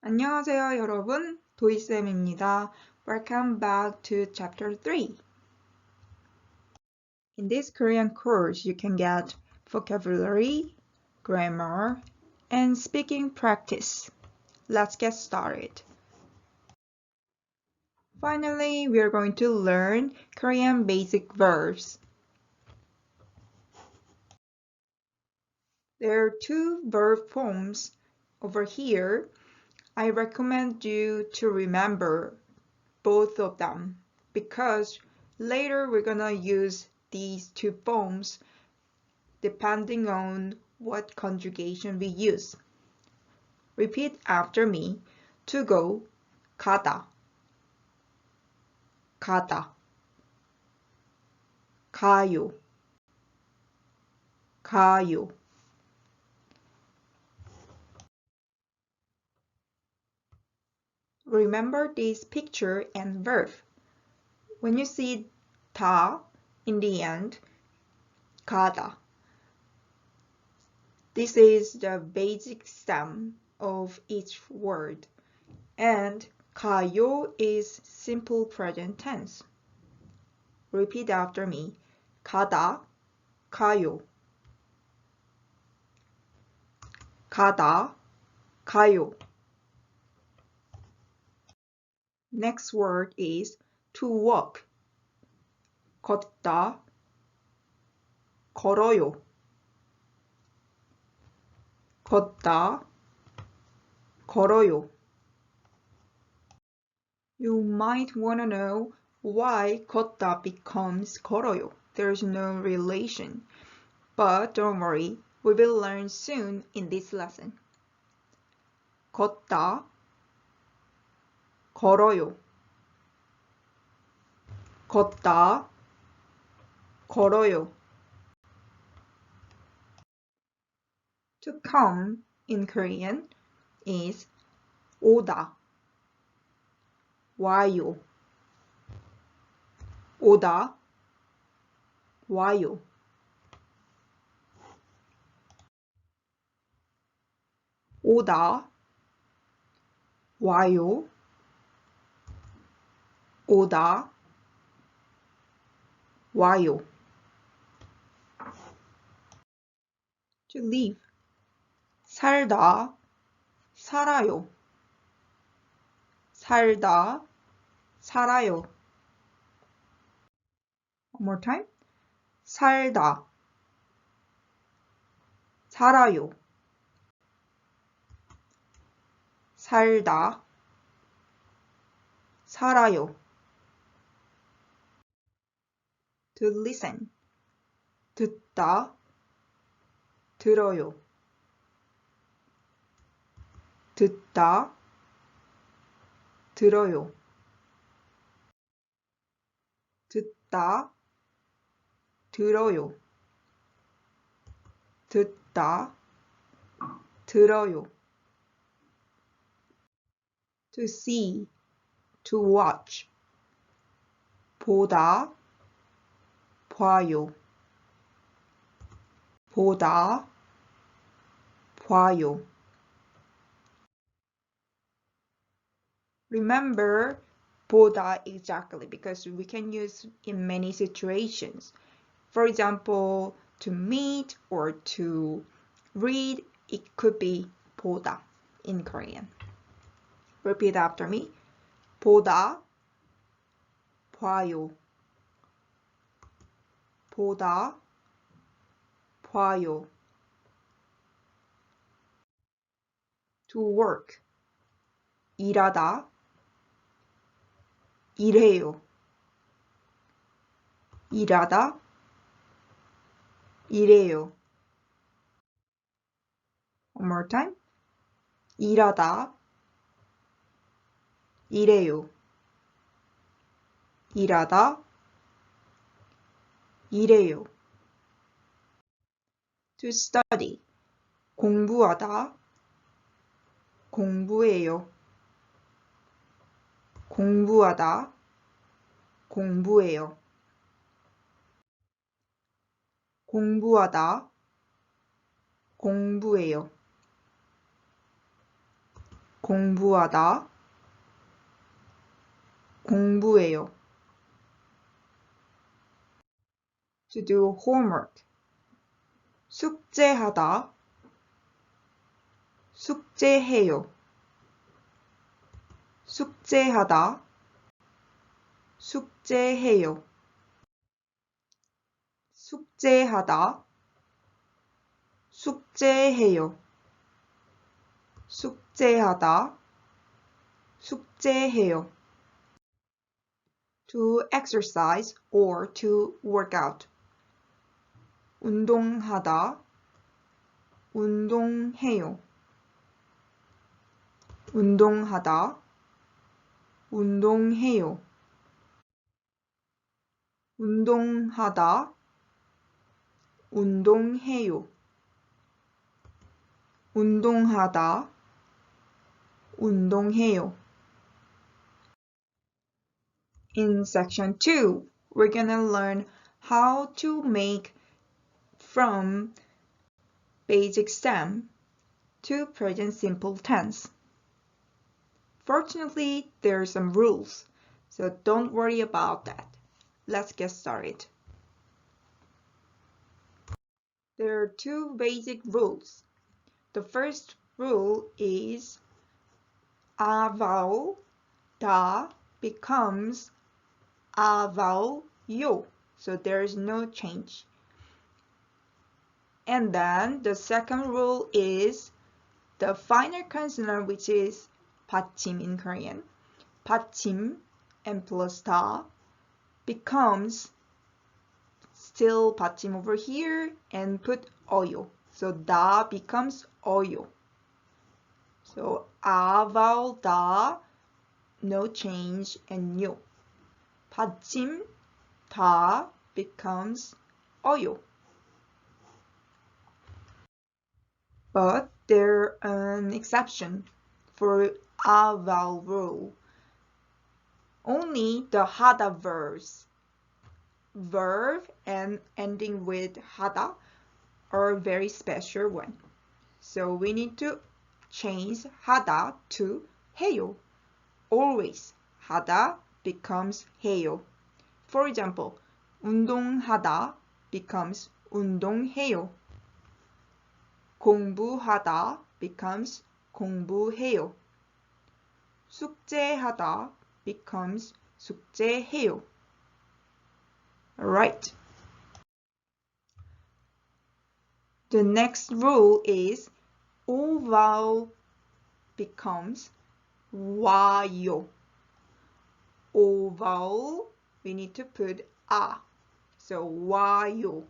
안녕하세요, 여러분. 도희쌤입니다. Welcome back to Chapter 3. In this Korean course, you can get vocabulary, grammar, and speaking practice. Let's get started. Finally, we are going to learn Korean basic verbs. There are two verb forms over here. I recommend you to remember both of them because later we're gonna use these two forms depending on what conjugation we use. Repeat after me. To go, 가다, 가다, 가요, 가요. Remember this picture and verb. When you see 다 in the end, 가다. This is the basic stem of each word. And 가요 is simple present tense. Repeat after me. 가다, 가요. 가다, 가요. Next word is to walk. 걷다, 걸어요. 걷다, 걸어요. You might want to know why 걷다 becomes 걸어요. There's no relation. But don't worry, we will learn soon in this lesson. 걷다, 걸어요. 걷다, 걸어요. To come in Korean is 오다, 와요. 오다, 와요. 오다, 와요. 오다, 와요. To live. 살다, 살아요. 살다, 살아요. One more time. 살다, 살아요. 살다, 살아요. To listen. 듣다, 들어요. 듣다, 들어요. 듣다, 들어요. 듣다, 들어요. To see, to watch. 보다, 봐요. 보다, 봐요. Remember 보다 exactly because we can use in many situations. For example, to meet or to read, it could be 보다 in Korean. Repeat after me. 보다, 봐요. 보다, 봐요. To work. 일하다, 일해요. 일하다, 일해요. One more time. 일하다, 일해요. 일하다, 일해요. To study. 공부하다, 공부해요. 공부하다, 공부해요. 공부하다, 공부해요. 공부하다, 공부해요. To do homework. 숙제하다, 숙제해요. 숙제하다, 숙제해요. 숙제하다, 숙제해요. 숙제하다, 숙제해요. To exercise or to work out. 운동하다, 운동해요. 운동하다, 운동해요. 운동하다, 운동해요. 운동하다, 운동해요. In section 2, we're gonna learn how to make from basic stem to present simple tense. Fortunately, there are some rules, so don't worry about that. Let's get started. There are two basic rules. The first rule is a vowel, da, becomes a vowel, yo. So there is no change. And then the second rule is the final consonant, which is 받침 in Korean. 받침 and plus da becomes still 받침 over here and put 어요. So da becomes 어요. So a vowel da, no change, and 요. 받침 da becomes 어요. But there's an exception for a vowel rule. Only the hada verbs, verb and ending with hada, are a very special one. So we need to change hada to 해요. Always hada becomes 해요. For example, 운동하다 becomes 운동해요. 공부하다 becomes 공부해요. 숙제하다 becomes 숙제해요. Alright. The next rule is O vowel becomes 와요. O vowel, we need to put a. So 와요.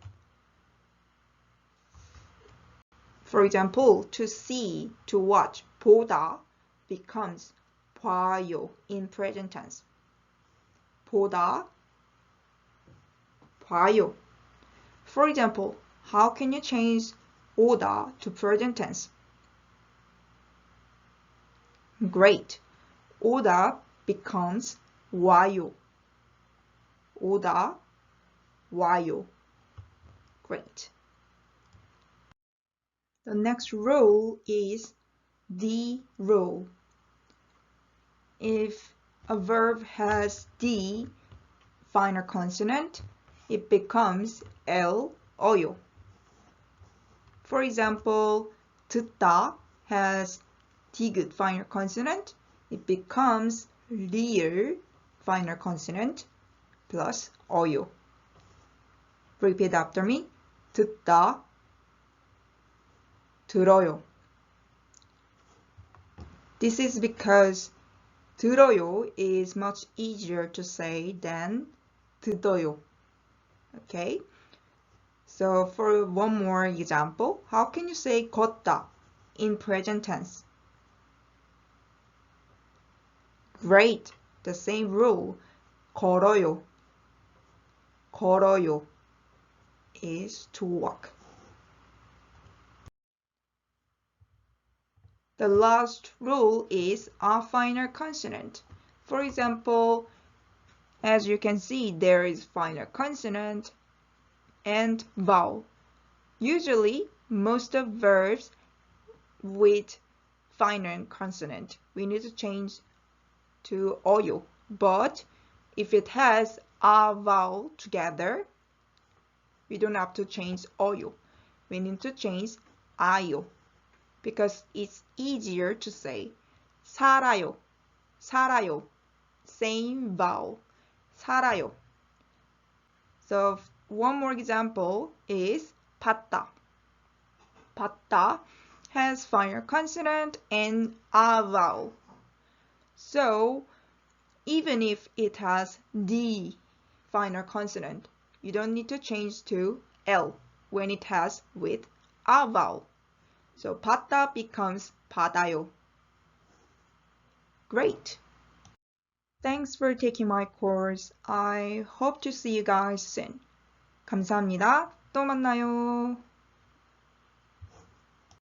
For example, to see, to watch, 보다 becomes 봐요 in present tense. 보다, 봐요. For example, how can you change 오다 to present tense? Great. 오다 becomes 와요. 오다, 와요. Great. The next rule is the rule. If a verb has the final consonant, it becomes L, 어요. For example, 듣다 has 디귿 final consonant, it becomes 리을 final consonant plus 어요. Repeat after me. 듣다, 들어요. This is because 들어요 is much easier to say than 듣어요. Okay? So for one more example, how can you say 걷다 in present tense? Great! The same rule. 걸어요. 걸어요 is to walk. The last rule is a final consonant. For example, as you can see, there is final consonant and vowel. Usually, most of verbs with final consonant, we need to change to oyo. But if it has a vowel together, we don't have to change oyo. We need to change ayo because it's easier to say. 살아요, 살아요. Same vowel. 살아요. So one more example is 봤다. 봤다 has final consonant and a vowel. So even if it has the final consonant, you don't need to change to L when it has with a vowel. So 봤다 becomes 받아요. Great! Thanks for taking my course. I hope to see you guys soon. 감사합니다. 또 만나요.